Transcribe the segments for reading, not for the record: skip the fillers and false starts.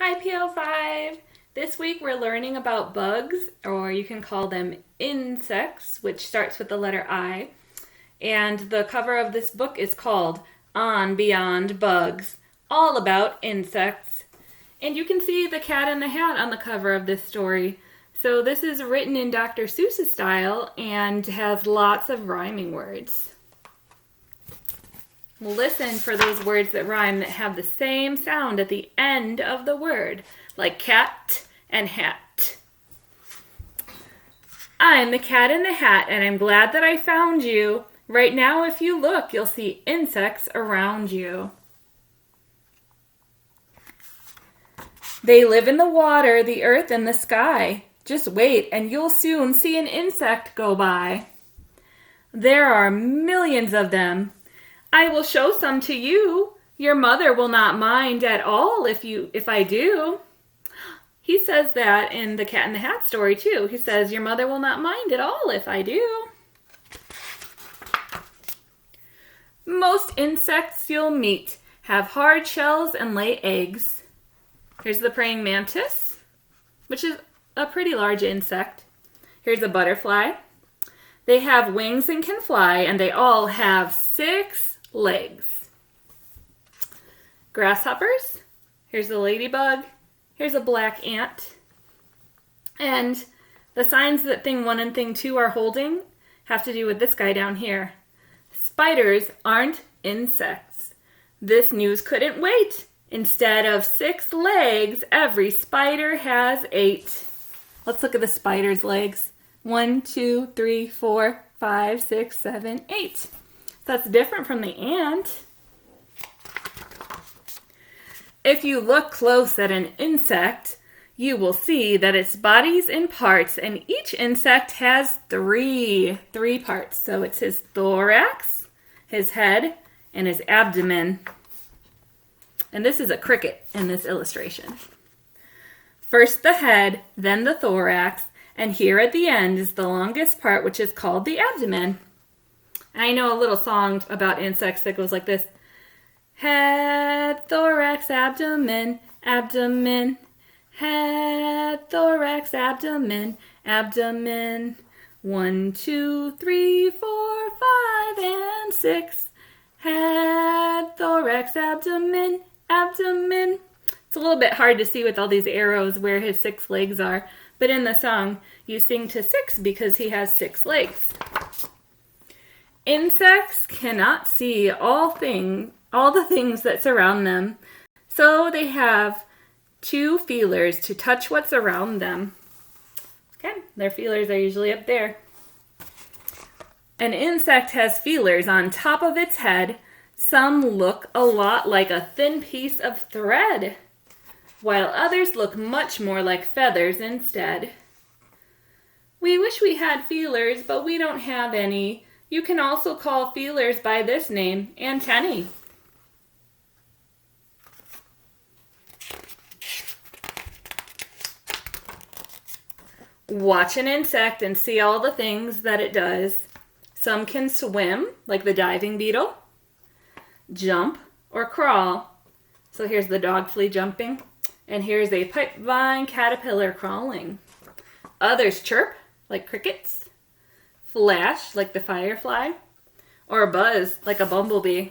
Hi PO5! This week we're learning about bugs, or you can call them insects, which starts with the letter I. And the cover of this book is called On Beyond Bugs, all about insects. And you can see the cat in the hat on the cover of this story. So this is written in Dr. Seuss style and has lots of rhyming words. Listen for those words that rhyme that have the same sound at the end of the word, like cat and hat. I'm the cat in the hat, and I'm glad that I found you. Right now, if you look, you'll see insects around you. They live in the water, the earth, and the sky. Just wait, and you'll soon see an insect go by. There are millions of them. I will show some to you. Your mother will not mind at all if I do. He says that in the Cat in the Hat story too. He says, your mother will not mind at all if I do. Most insects you'll meet have hard shells and lay eggs. Here's the praying mantis, which is a pretty large insect. Here's a butterfly. They have wings and can fly, and they all have 6 legs. Grasshoppers. Here's a ladybug. Here's a black ant. And the signs that thing 1 and thing 2 are holding have to do with this guy down here. Spiders aren't insects. This news couldn't wait. Instead of 6 legs, every spider has 8. Let's look at the spider's legs. 1, 2, 3, 4, 5, 6, 7, 8. That's different from the ant. If you look close at an insect, you will see that its body's in parts, and each insect has three parts. So it's his thorax, his head, and his abdomen. And this is a cricket in this illustration. First the head, then the thorax, and here at the end is the longest part, which is called the abdomen. I know a little song about insects that goes like this. Head, thorax, abdomen, abdomen. Head, thorax, abdomen, abdomen. 1, 2, 3, 4, 5, and 6. Head, thorax, abdomen, abdomen. It's a little bit hard to see with all these arrows where his 6 legs are, but in the song you sing to 6 because he has 6 legs. Insects cannot see all the things that surround them, so they have 2 feelers to touch what's around them. Okay, their feelers are usually up there. An insect has feelers on top of its head. Some look a lot like a thin piece of thread, while others look much more like feathers instead. We wish we had feelers, but we don't have any. You can also call feelers by this name, antennae. Watch an insect and see all the things that it does. Some can swim, like the diving beetle, jump, or crawl. So here's the dog flea jumping, and here's a pipevine caterpillar crawling. Others chirp, like crickets, flash, like the firefly, or buzz, like a bumblebee.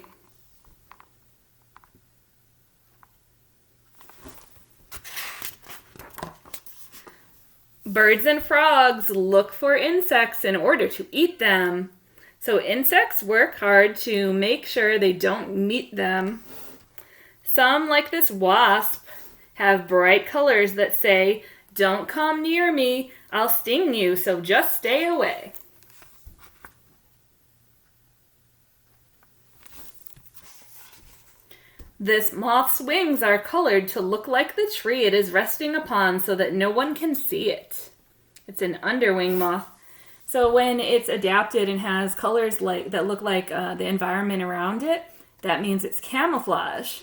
Birds and frogs look for insects in order to eat them. So insects work hard to make sure they don't meet them. Some, like this wasp, have bright colors that say, "Don't come near me, I'll sting you, so just stay away." This moth's wings are colored to look like the tree it is resting upon so that no one can see it. It's an underwing moth. So when it's adapted and has colors that look like the environment around it, that means it's camouflage.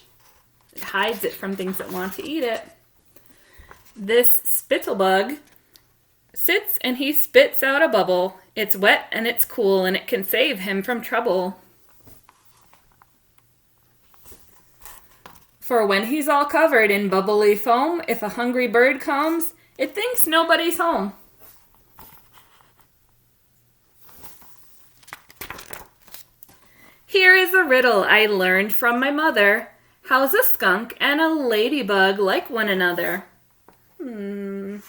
It hides it from things that want to eat it. This spittlebug sits and he spits out a bubble. It's wet and it's cool and it can save him from trouble. For when he's all covered in bubbly foam, if a hungry bird comes, it thinks nobody's home. Here is a riddle I learned from my mother. How's a skunk and a ladybug like one another? When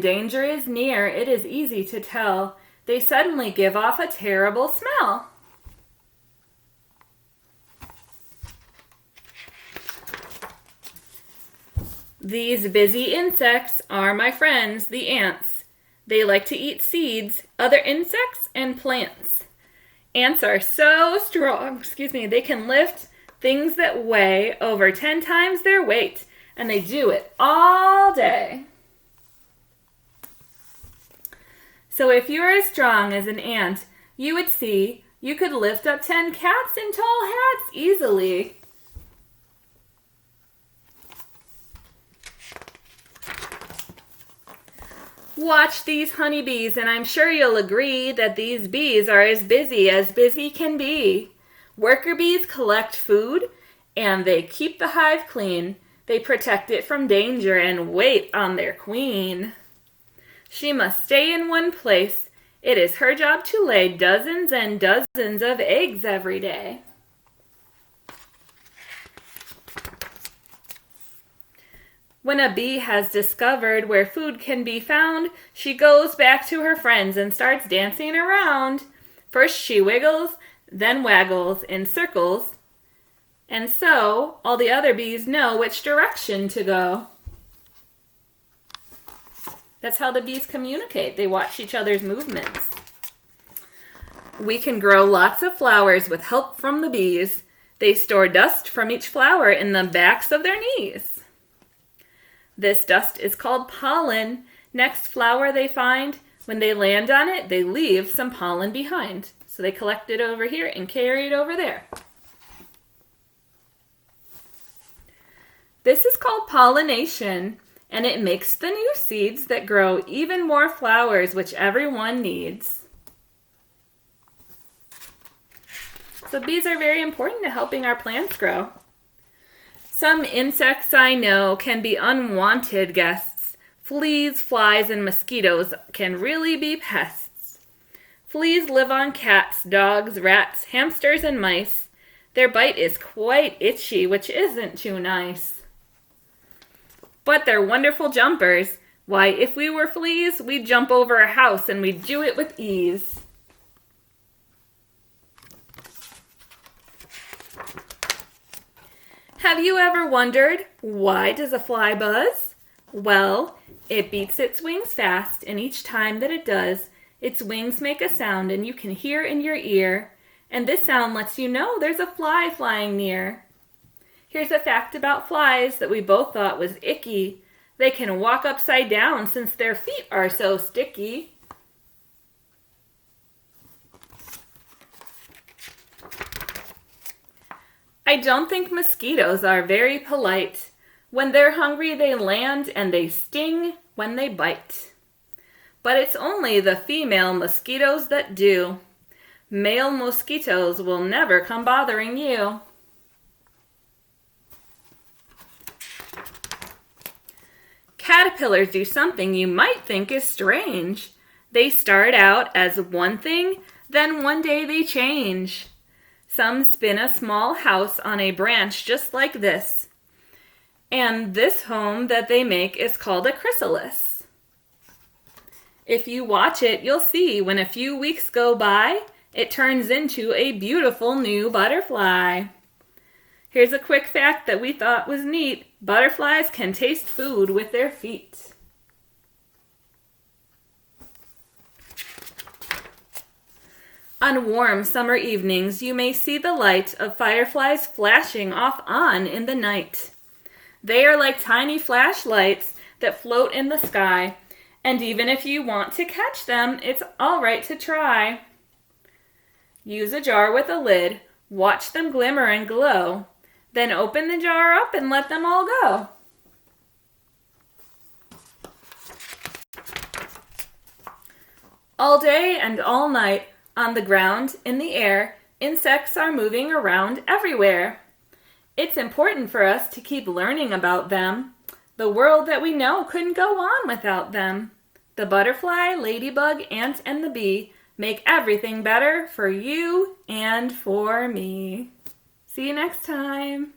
danger is near, it is easy to tell. They suddenly give off a terrible smell. These busy insects are my friends, the ants. They like to eat seeds, other insects, and plants. Ants are so strong, they can lift things that weigh over 10 times their weight, and they do it all day. So if you're as strong as an ant, you would see you could lift up 10 cats in tall hats easily. Watch these honeybees, and I'm sure you'll agree that these bees are as busy can be. Worker bees collect food, and they keep the hive clean. They protect it from danger and wait on their queen. She must stay in one place. It is her job to lay dozens and dozens of eggs every day. When a bee has discovered where food can be found, she goes back to her friends and starts dancing around. First she wiggles, then waggles in circles, and so all the other bees know which direction to go. That's how the bees communicate. They watch each other's movements. We can grow lots of flowers with help from the bees. They store dust from each flower in the backs of their knees. This dust is called pollen. Next flower they find, when they land on it, they leave some pollen behind. So they collect it over here and carry it over there. This is called pollination, and it makes the new seeds that grow even more flowers, which everyone needs. So bees are very important to helping our plants grow. Some insects I know can be unwanted guests. Fleas, flies, and mosquitoes can really be pests. Fleas live on cats, dogs, rats, hamsters, and mice. Their bite is quite itchy, which isn't too nice. But they're wonderful jumpers. Why, if we were fleas, we'd jump over a house and we'd do it with ease. Have you ever wondered, why does a fly buzz? Well, it beats its wings fast, and each time that it does, its wings make a sound and you can hear in your ear. And this sound lets you know there's a fly flying near. Here's a fact about flies that we both thought was icky. They can walk upside down since their feet are so sticky. I don't think mosquitoes are very polite. When they're hungry, they land and they sting when they bite. But it's only the female mosquitoes that do. Male mosquitoes will never come bothering you. Caterpillars do something you might think is strange. They start out as one thing, then one day they change. Some spin a small house on a branch just like this. And this home that they make is called a chrysalis. If you watch it, you'll see when a few weeks go by, it turns into a beautiful new butterfly. Here's a quick fact that we thought was neat. Butterflies can taste food with their feet. On warm summer evenings, you may see the light of fireflies flashing off on in the night. They are like tiny flashlights that float in the sky, and even if you want to catch them, it's all right to try. Use a jar with a lid, watch them glimmer and glow, then open the jar up and let them all go. All day and all night, on the ground, in the air, insects are moving around everywhere. It's important for us to keep learning about them. The world that we know couldn't go on without them. The butterfly, ladybug, ant, and the bee make everything better for you and for me. See you next time.